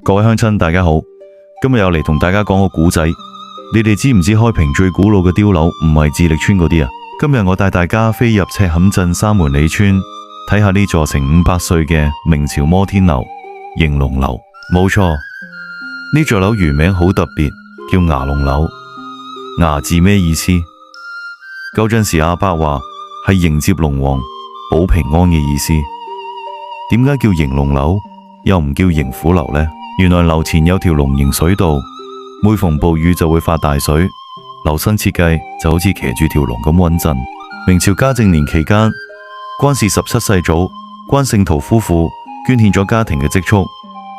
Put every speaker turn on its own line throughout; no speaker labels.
各位鄉親大家好，今日又嚟同大家講個古仔。你哋知唔知開平最古老嘅碉樓唔係智力村嗰啲啊？今日我帶大家飛入赤坎鎮三門里村，睇下呢座成500歲嘅明朝摩天樓迎龍樓。冇錯，呢座樓原名好特別，叫牙龍樓。牙字咩意思？舊陣時阿伯話係迎接龍王保平安嘅意思。點解叫迎龍樓又唔叫迎虎樓呢？原來樓前有條龍形水道，每逢暴雨就會發大水。樓身設計就好似騎住條龍咁穩陣。明朝嘉靖年期間，關氏17世祖關聖圖夫婦捐獻咗家庭嘅積蓄，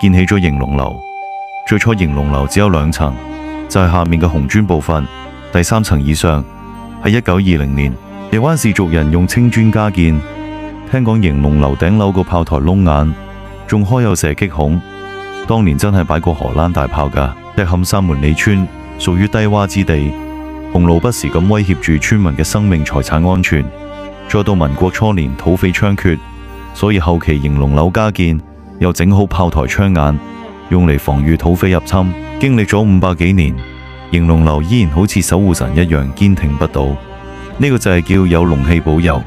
建起咗迎龍樓。最初迎龍樓只有2層，就係下面嘅紅磚部分，第3層以上喺1920年荔灣氏族人用青磚加建。聽講迎龍樓頂樓個炮台窿眼仲開有射擊孔，當年真係擺過荷蘭大炮㗎。赤坎三門里村屬於低窪之地，洪澇不時咁威脅住村民嘅生命財產安全。再到民國初年土匪猖獗，所以後期迎龍樓加建，又整好炮台窗眼，用嚟防禦土匪入侵。經歷咗500幾年，迎龍樓依然好似守護神一樣堅挺不倒。呢個就係叫有龍氣保佑。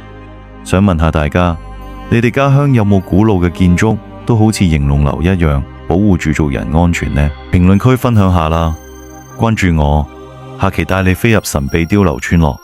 想問下大家，你哋家鄉有冇古老嘅建築都好似迎龍樓一樣保護住族人安全呢？評論區分享下啦，關注我，下期帶你飛入神秘碉樓村落。